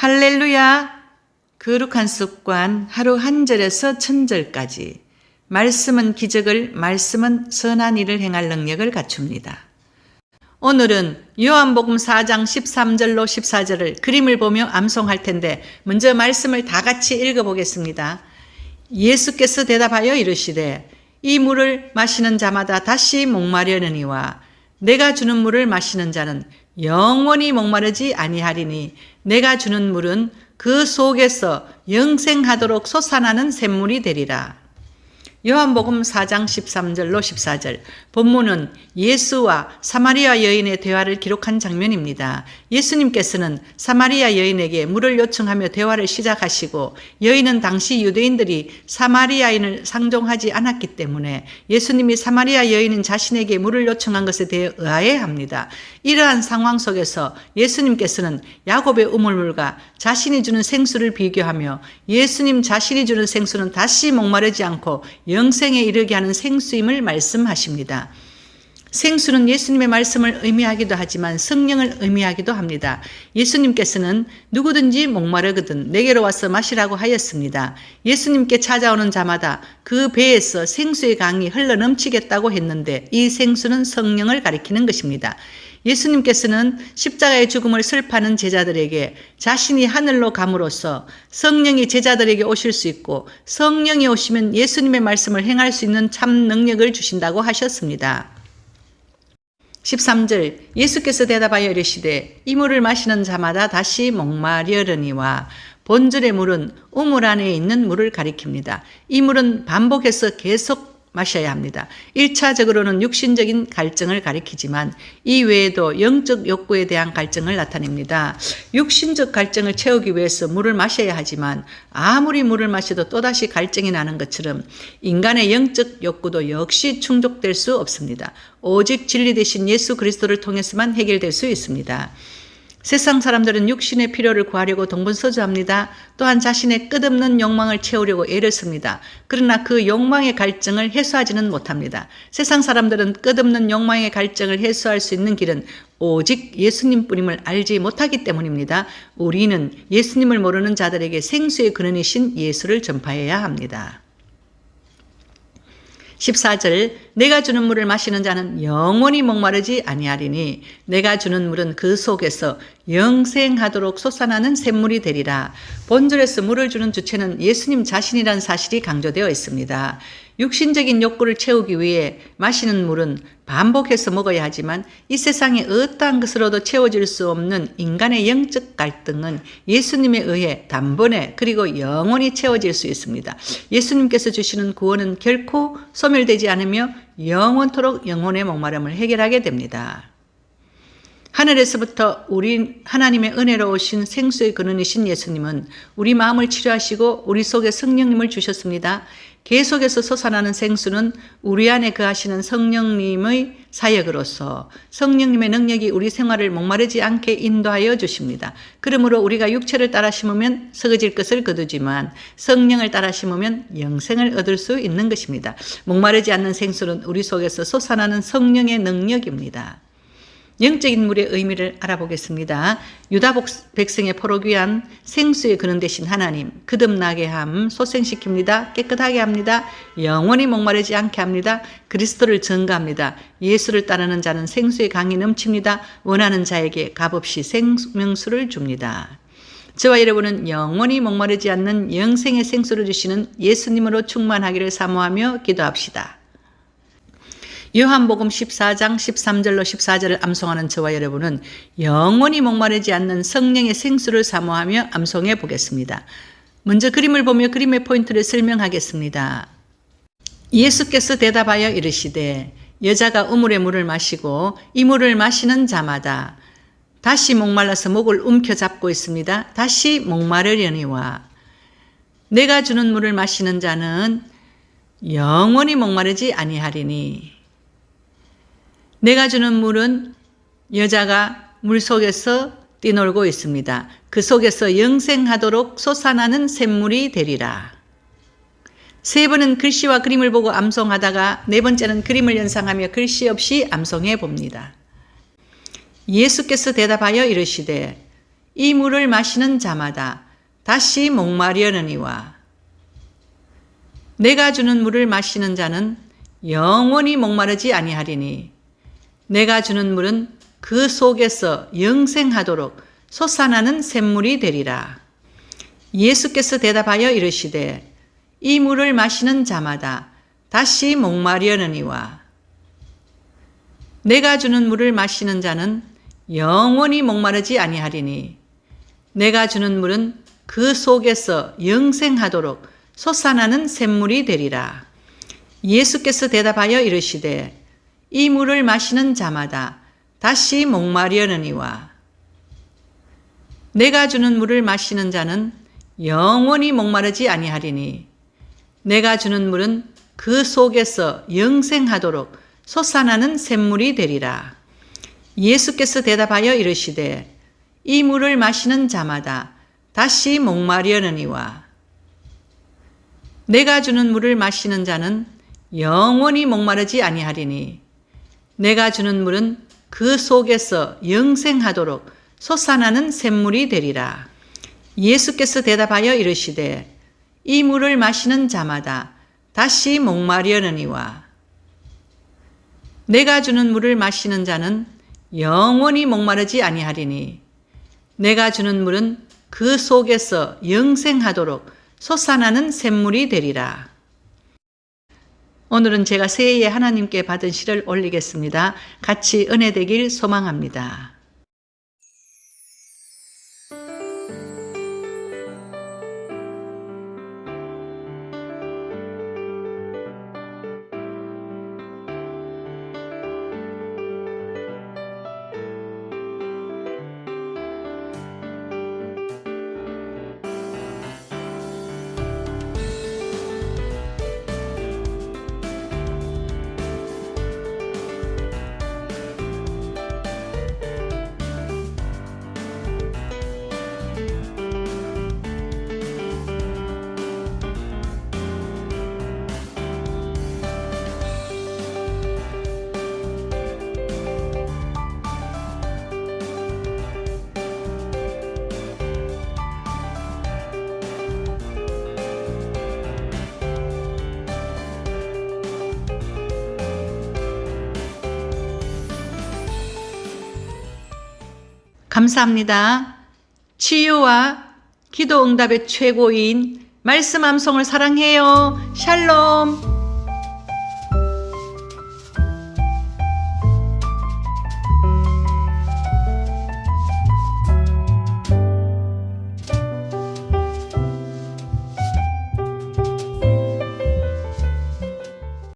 할렐루야! 거룩한 습관 하루 한 절에서 천절까지. 말씀은 기적을, 말씀은 선한 일을 행할 능력을 갖춥니다. 오늘은 요한복음 4장 13절로 14절을 그림을 보며 암송할 텐데 먼저 말씀을 다 같이 읽어보겠습니다. 예수께서 대답하여 이르시되 이 물을 마시는 자마다 다시 목마르느니와 내가 주는 물을 마시는 자는 영원히 목마르지 아니하리니 내가 주는 물은 그 속에서 영생하도록 솟아나는 샘물이 되리라. 요한복음 4장 13절로 14절. 본문은 예수와 사마리아 여인의 대화를 기록한 장면입니다. 예수님께서는 사마리아 여인에게 물을 요청하며 대화를 시작하시고 여인은 당시 유대인들이 사마리아인을 상종하지 않았기 때문에 예수님이 사마리아 여인인 자신에게 물을 요청한 것에 대해 의아해합니다. 이러한 상황 속에서 예수님께서는 야곱의 우물물과 자신이 주는 생수를 비교하며 예수님 자신이 주는 생수는 다시 목마르지 않고 영생에 이르게 하는 생수임을 말씀하십니다. 생수는 예수님의 말씀을 의미하기도 하지만 성령을 의미하기도 합니다. 예수님께서는 누구든지 목마르거든 내게로 와서 마시라고 하였습니다. 예수님께 찾아오는 자마다 그 배에서 생수의 강이 흘러넘치겠다고 했는데 이 생수는 성령을 가리키는 것입니다. 예수님께서는 십자가의 죽음을 슬퍼하는 제자들에게 자신이 하늘로 감으로써 성령이 제자들에게 오실 수 있고 성령이 오시면 예수님의 말씀을 행할 수 있는 참 능력을 주신다고 하셨습니다. 13절 예수께서 대답하여 이르시되 이 물을 마시는 자마다 다시 목마르려니와 본절의 물은 우물 안에 있는 물을 가리킵니다. 이 물은 반복해서 계속 마셔야 합니다. 1차적으로는 육신적인 갈증을 가리키지만 이 외에도 영적 욕구에 대한 갈증을 나타냅니다. 육신적 갈증을 채우기 위해서 물을 마셔야 하지만 아무리 물을 마셔도 또다시 갈증이 나는 것처럼 인간의 영적 욕구도 역시 충족될 수 없습니다. 오직 진리 되신 예수 그리스도를 통해서만 해결될 수 있습니다. 세상 사람들은 육신의 필요를 구하려고 동분서주합니다. 또한 자신의 끝없는 욕망을 채우려고 애를 씁니다. 그러나 그 욕망의 갈증을 해소하지는 못합니다. 세상 사람들은 끝없는 욕망의 갈증을 해소할 수 있는 길은 오직 예수님뿐임을 알지 못하기 때문입니다. 우리는 예수님을 모르는 자들에게 생수의 근원이신 예수를 전파해야 합니다. 14절 내가 주는 물을 마시는 자는 영원히 목마르지 아니하리니 내가 주는 물은 그 속에서 영생하도록 솟아나는 샘물이 되리라. 본절에서 물을 주는 주체는 예수님 자신이라는 사실이 강조되어 있습니다. 육신적인 욕구를 채우기 위해 마시는 물은 반복해서 먹어야 하지만 이 세상의 어떠한 것으로도 채워질 수 없는 인간의 영적 갈등은 예수님에 의해 단번에 그리고 영원히 채워질 수 있습니다. 예수님께서 주시는 구원은 결코 소멸되지 않으며 영원토록 영혼의 목마름을 해결하게 됩니다. 하늘에서부터 우리 하나님의 은혜로 오신 생수의 근원이신 예수님은 우리 마음을 치료하시고 우리 속에 성령님을 주셨습니다. 계속해서 솟아나는 생수는 우리 안에 거하시는 성령님의 사역으로서 성령님의 능력이 우리 생활을 목마르지 않게 인도하여 주십니다. 그러므로 우리가 육체를 따라 심으면 썩어질 것을 거두지만 성령을 따라 심으면 영생을 얻을 수 있는 것입니다. 목마르지 않는 생수는 우리 속에서 솟아나는 성령의 능력입니다. 영적인 물의 의미를 알아보겠습니다. 유다 백성의 포로기 위한 생수의 근원 되신 하나님, 거듭나게 함, 소생시킵니다. 깨끗하게 합니다. 영원히 목마르지 않게 합니다. 그리스도를 증거합니다. 예수를 따르는 자는 생수의 강이 넘칩니다. 원하는 자에게 값없이 생명수를 줍니다. 저와 여러분은 영원히 목마르지 않는 영생의 생수를 주시는 예수님으로 충만하기를 사모하며 기도합시다. 요한복음 14장 13절로 14절을 암송하는 저와 여러분은 영원히 목마르지 않는 성령의 생수를 사모하며 암송해 보겠습니다. 먼저 그림을 보며 그림의 포인트를 설명하겠습니다. 예수께서 대답하여 이르시되 여자가 우물의 물을 마시고 이 물을 마시는 자마다 다시 목말라서 목을 움켜잡고 있습니다. 다시 목마르려니와 내가 주는 물을 마시는 자는 영원히 목마르지 아니하리니 내가 주는 물은 여자가 물 속에서 뛰놀고 있습니다. 그 속에서 영생하도록 솟아나는 샘물이 되리라. 세 번은 글씨와 그림을 보고 암송하다가 네 번째는 그림을 연상하며 글씨 없이 암송해 봅니다. 예수께서 대답하여 이르시되 이 물을 마시는 자마다 다시 목마르려느니와 내가 주는 물을 마시는 자는 영원히 목마르지 아니하리니 내가 주는 물은 그 속에서 영생하도록 솟아나는 샘물이 되리라. 예수께서 대답하여 이르시되 이 물을 마시는 자마다 다시 목마르려느니와 내가 주는 물을 마시는 자는 영원히 목마르지 아니하리니 내가 주는 물은 그 속에서 영생하도록 솟아나는 샘물이 되리라. 예수께서 대답하여 이르시되 이 물을 마시는 자마다 다시 목마르려느니와 내가 주는 물을 마시는 자는 영원히 목마르지 아니하리니 내가 주는 물은 그 속에서 영생하도록 솟아나는 샘물이 되리라. 예수께서 대답하여 이르시되 이 물을 마시는 자마다 다시 목마르려느니와 내가 주는 물을 마시는 자는 영원히 목마르지 아니하리니 내가 주는 물은 그 속에서 영생하도록 솟아나는 샘물이 되리라. 예수께서 대답하여 이르시되 이 물을 마시는 자마다 다시 목마르려느니와 내가 주는 물을 마시는 자는 영원히 목마르지 아니하리니 내가 주는 물은 그 속에서 영생하도록 솟아나는 샘물이 되리라. 오늘은 제가 새해에 하나님께 받은 시를 올리겠습니다. 같이 은혜 되길 소망합니다. 감사합니다. 치유와 기도 응답의 최고인 말씀 암송을 사랑해요. 샬롬.